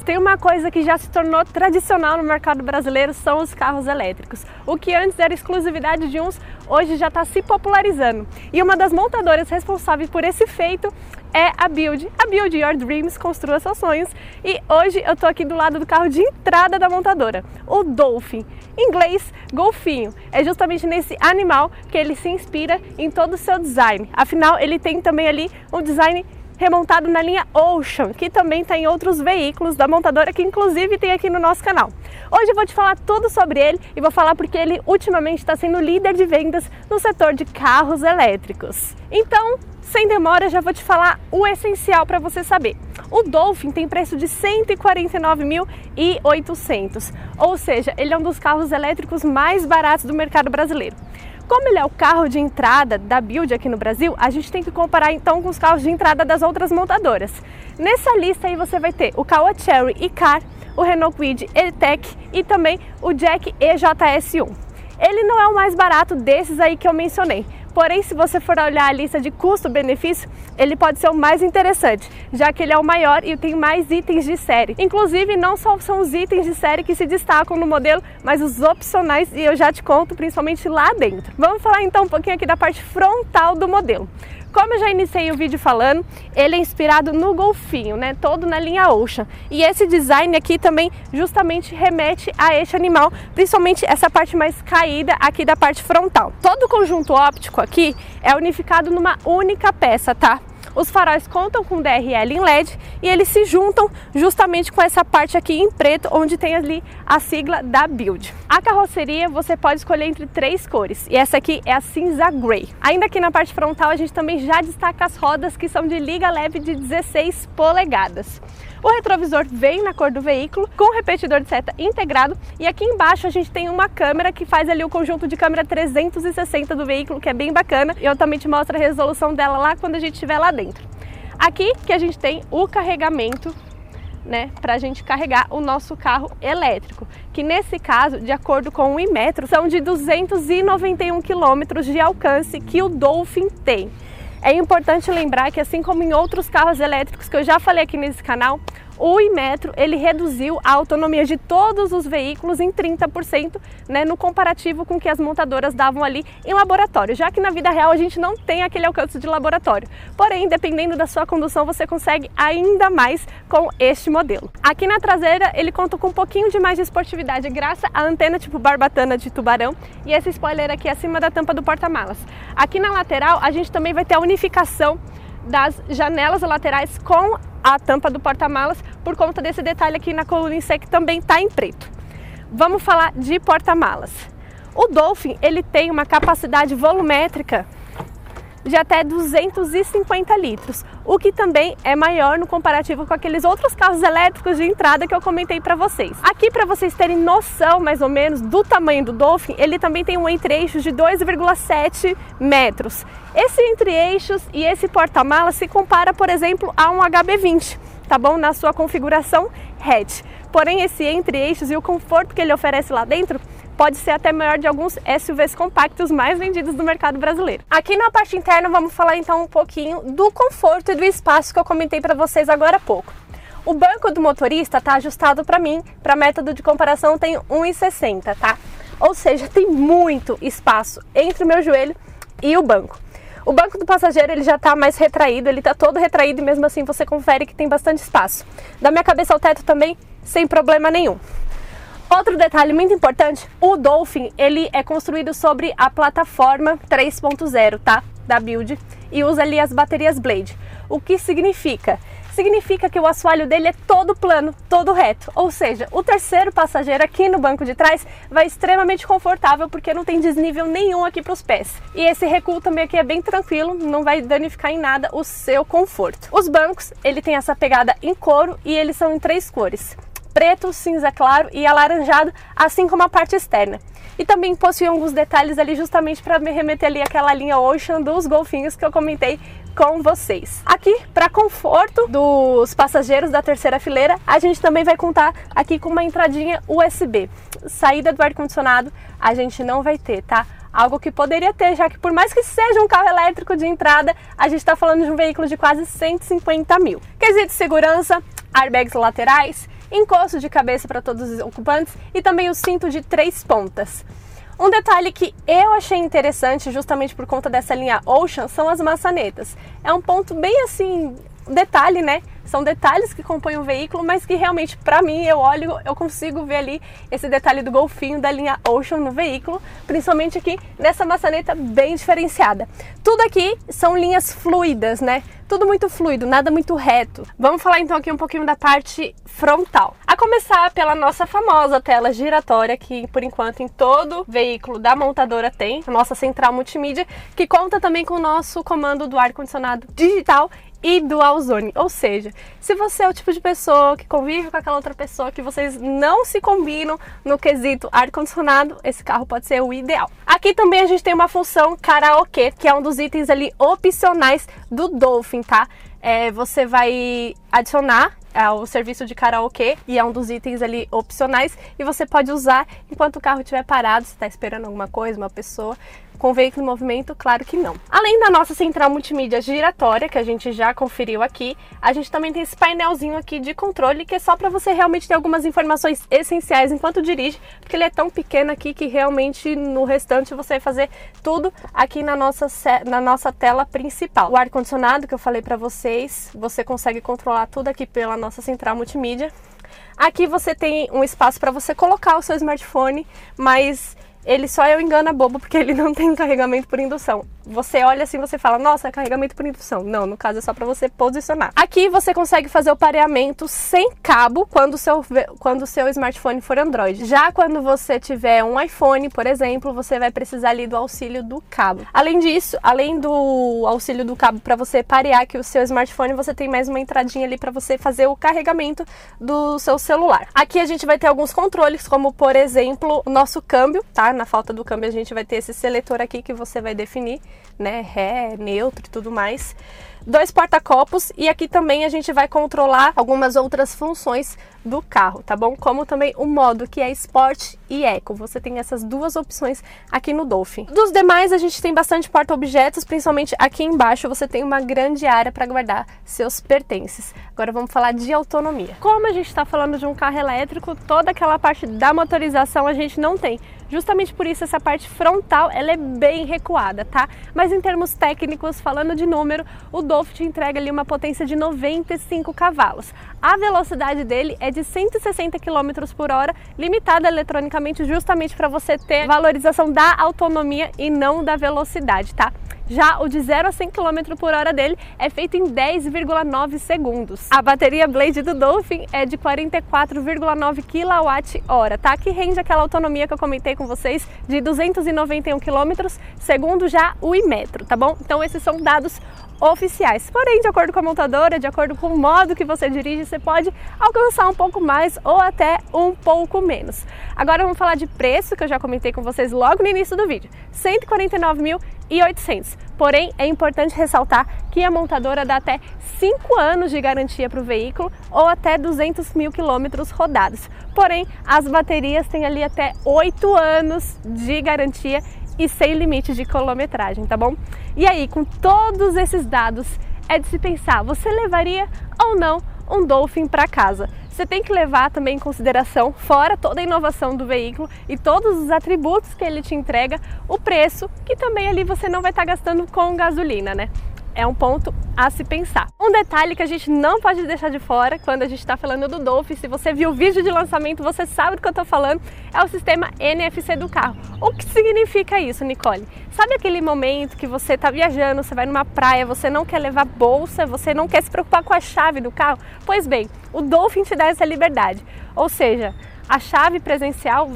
Se tem uma coisa que já se tornou tradicional no mercado brasileiro, são os carros elétricos. O que antes era exclusividade de uns, hoje já está se popularizando. E uma das montadoras responsáveis por esse feito é a Build. A Build Your Dreams, construa seus sonhos. E hoje eu tô aqui do lado do carro de entrada da montadora, o Dolphin. Em inglês, golfinho. É justamente nesse animal que ele se inspira em todo o seu design. Afinal, ele tem também ali um design remontado na linha Ocean, que também está em outros veículos da montadora, que inclusive tem aqui no nosso canal. Hoje eu vou te falar tudo sobre ele e vou falar porque ele ultimamente está sendo líder de vendas no setor de carros elétricos. Então, sem demora, já vou te falar o essencial para você saber. O Dolphin tem preço de R$ 149.800, ou seja, ele é um dos carros elétricos mais baratos do mercado brasileiro. Como ele é o carro de entrada da Build aqui no Brasil, a gente tem que comparar então com os carros de entrada das outras montadoras. Nessa lista aí você vai ter o Caoa Chery e-Car, o Renault Kwid E-Tech e também o Jack EJS1. Ele não é o mais barato desses aí que eu mencionei. Porém, se você for olhar a lista de custo-benefício, ele pode ser o mais interessante, já que ele é o maior e tem mais itens de série. Inclusive, não só são os itens de série que se destacam no modelo, mas os opcionais, e eu já te conto principalmente lá dentro. Vamos falar então um pouquinho aqui da parte frontal do modelo. Como eu já iniciei o vídeo falando, ele é inspirado no golfinho, né? Todo na linha Ocean. E esse design aqui também justamente remete a este animal, principalmente essa parte mais caída aqui da parte frontal. Todo o conjunto óptico aqui é unificado numa única peça, tá? Os faróis contam com DRL em LED e eles se juntam justamente com essa parte aqui em preto, onde tem ali a sigla da Build. A carroceria você pode escolher entre 3 cores e essa aqui é a cinza grey. Ainda aqui na parte frontal a gente também já destaca as rodas que são de liga leve de 16 polegadas. O retrovisor vem na cor do veículo, com repetidor de seta integrado, e aqui embaixo a gente tem uma câmera que faz ali o conjunto de câmera 360 do veículo, que é bem bacana, e eu também te mostro a resolução dela lá quando a gente estiver lá dentro. Aqui que a gente tem o carregamento, né, para a gente carregar o nosso carro elétrico, que nesse caso, de acordo com o Inmetro, são de 291 km de alcance que o Dolphin tem. É importante lembrar que, assim como em outros carros elétricos que eu já falei aqui nesse canal, o Inmetro ele reduziu a autonomia de todos os veículos em 30%, né, no comparativo com o que as montadoras davam ali em laboratório, já que na vida real a gente não tem aquele alcance de laboratório. Porém, dependendo da sua condução, você consegue ainda mais com este modelo. Aqui na traseira ele conta com um pouquinho de mais de esportividade graças à antena tipo barbatana de tubarão e esse spoiler aqui acima da tampa do porta-malas. Aqui na lateral a gente também vai ter a unificação das janelas laterais com a tampa do porta-malas por conta desse detalhe aqui na coluna em C que também está em preto. Vamos falar de porta-malas. O Dolphin ele tem uma capacidade volumétrica de até 250 litros, o que também é maior no comparativo com aqueles outros carros elétricos de entrada que eu comentei para vocês. Aqui, para vocês terem noção mais ou menos do tamanho do Dolphin, ele também tem um entre-eixos de 2,7 metros. Esse entre-eixos e esse porta-malas se compara, por exemplo, a um HB20, tá bom? Na sua configuração hatch. Porém, esse entre-eixos e o conforto que ele oferece lá dentro pode ser até maior de alguns SUVs compactos mais vendidos do mercado brasileiro. Aqui na parte interna vamos falar então um pouquinho do conforto e do espaço que eu comentei para vocês agora há pouco. O banco do motorista está ajustado para mim, para método de comparação tem 1,60, tá? Ou seja, tem muito espaço entre o meu joelho e o banco. O banco do passageiro ele já está mais retraído, ele está todo retraído e mesmo assim você confere que tem bastante espaço. Da minha cabeça ao teto também, sem problema nenhum. Outro detalhe muito importante, o Dolphin ele é construído sobre a plataforma 3.0, tá? Da Build e usa ali as baterias Blade. O que significa? Significa que o assoalho dele é todo plano, todo reto, ou seja, o terceiro passageiro aqui no banco de trás vai extremamente confortável porque não tem desnível nenhum aqui para os pés. E esse recuo também aqui é bem tranquilo, não vai danificar em nada o seu conforto. Os bancos, ele tem essa pegada em couro e eles são em 3 cores. Preto, cinza claro e alaranjado, assim como a parte externa. E também possui alguns detalhes ali justamente para me remeter ali àquela linha Ocean dos golfinhos que eu comentei com vocês. Aqui, para conforto dos passageiros da terceira fileira, a gente também vai contar aqui com uma entradinha USB. Saída do ar-condicionado a gente não vai ter, tá? Algo que poderia ter, já que por mais que seja um carro elétrico de entrada, a gente está falando de um veículo de quase 150 mil. Quesito de segurança, airbags laterais encosto de cabeça para todos os ocupantes e também o cinto de 3 pontas. Um detalhe que eu achei interessante, justamente por conta dessa linha Ocean, são as maçanetas. É um ponto bem assim, detalhe, né? São detalhes que compõem o veículo, mas que realmente, para mim, eu olho, eu consigo ver ali esse detalhe do golfinho da linha Ocean no veículo, principalmente aqui nessa maçaneta bem diferenciada. Tudo aqui são linhas fluidas, né? Tudo muito fluido, nada muito reto. Vamos falar então aqui um pouquinho da parte frontal. A começar pela nossa famosa tela giratória, que por enquanto em todo veículo da montadora tem, a nossa central multimídia, que conta também com o nosso comando do ar-condicionado digital e dual zone, ou seja, se você é o tipo de pessoa que convive com aquela outra pessoa, que vocês não se combinam no quesito ar-condicionado, esse carro pode ser o ideal. Aqui também a gente tem uma função karaokê, que é um dos itens ali opcionais do Dolphin, tá? Você vai adicionar o serviço de karaokê e é um dos itens ali opcionais e você pode usar enquanto o carro estiver parado, se está esperando alguma coisa, uma pessoa. Com o veículo em movimento, claro que não. Além da nossa central multimídia giratória, que a gente já conferiu aqui, a gente também tem esse painelzinho aqui de controle, que é só para você realmente ter algumas informações essenciais enquanto dirige, porque ele é tão pequeno aqui que realmente no restante você vai fazer tudo aqui na nossa tela principal. O ar-condicionado que eu falei para vocês, você consegue controlar tudo aqui pela nossa central multimídia. Aqui você tem um espaço para você colocar o seu smartphone, mas ele só engana bobo porque ele não tem carregamento por indução. Você olha assim, você fala, nossa, é carregamento por indução. Não, no caso é só para você posicionar. Aqui você consegue fazer o pareamento sem cabo quando o seu smartphone for Android. Já quando você tiver um iPhone, por exemplo, você vai precisar ali do auxílio do cabo. Além disso, além do auxílio do cabo para você parear aqui o seu smartphone, você tem mais uma entradinha ali para você fazer o carregamento do seu celular. Aqui a gente vai ter alguns controles, como por exemplo, o nosso câmbio, tá? Na falta do câmbio a gente vai ter esse seletor aqui que você vai definir, né, ré, neutro e tudo mais. 2 porta-copos e aqui também a gente vai controlar algumas outras funções do carro, tá bom? Como também o modo que é Sport e Eco. Você tem essas duas opções aqui no Dolphin. Dos demais a gente tem bastante porta-objetos, principalmente aqui embaixo você tem uma grande área para guardar seus pertences. Agora vamos falar de autonomia. Como a gente está falando de um carro elétrico, toda aquela parte da motorização a gente não tem. Justamente por isso essa parte frontal ela é bem recuada, tá? Mas em termos técnicos, falando de número, o Dolphin te entrega ali uma potência de 95 cavalos. A velocidade dele é de 160 km por hora, limitada eletronicamente justamente para você ter valorização da autonomia e não da velocidade, tá? Já o de 0 a 100 km por hora dele é feito em 10,9 segundos. A bateria Blade do Dolphin é de 44,9 kWh, tá? Que rende aquela autonomia que eu comentei com vocês de 291 km, segundo já o Imetro, tá bom? Então esses são dados oficiais. Porém, de acordo com a montadora, de acordo com o modo que você dirige, você pode alcançar um pouco mais ou até um pouco menos. Agora vamos falar de preço, que eu já comentei com vocês logo no início do vídeo. R$ 149.800. Porém, é importante ressaltar que a montadora dá até 5 anos de garantia para o veículo ou até 200 mil quilômetros rodados. Porém, as baterias têm ali até 8 anos de garantia e sem limite de quilometragem, tá bom? E aí, com todos esses dados, é de se pensar, você levaria ou não um Dolphin para casa? Você tem que levar também em consideração, fora toda a inovação do veículo e todos os atributos que ele te entrega, o preço, que também ali você não vai estar gastando com gasolina, né? É um ponto a se pensar. Um detalhe que a gente não pode deixar de fora quando a gente está falando do Dolphin, se você viu o vídeo de lançamento, você sabe do que eu estou falando, é o sistema NFC do carro. O que significa isso, Nicole? Sabe aquele momento que você está viajando, você vai numa praia, você não quer levar bolsa, você não quer se preocupar com a chave do carro? Pois bem, o Dolphin te dá essa liberdade. Ou seja, a chave presencial,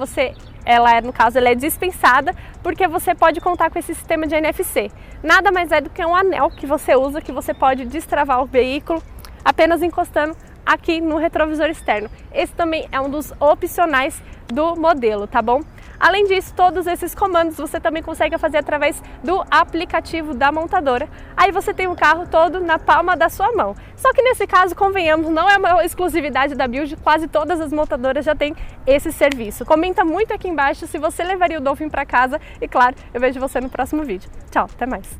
ela é dispensada porque você pode contar com esse sistema de NFC. Nada mais é do que um anel que você usa, que você pode destravar o veículo apenas encostando aqui no retrovisor externo. Esse também é um dos opcionais do modelo, tá bom? Além disso, todos esses comandos você também consegue fazer através do aplicativo da montadora. Aí você tem o carro todo na palma da sua mão. Só que nesse caso, convenhamos, não é uma exclusividade da Build, quase todas as montadoras já têm esse serviço. Comenta muito aqui embaixo se você levaria o Dolphin para casa e claro, eu vejo você no próximo vídeo. Tchau, até mais!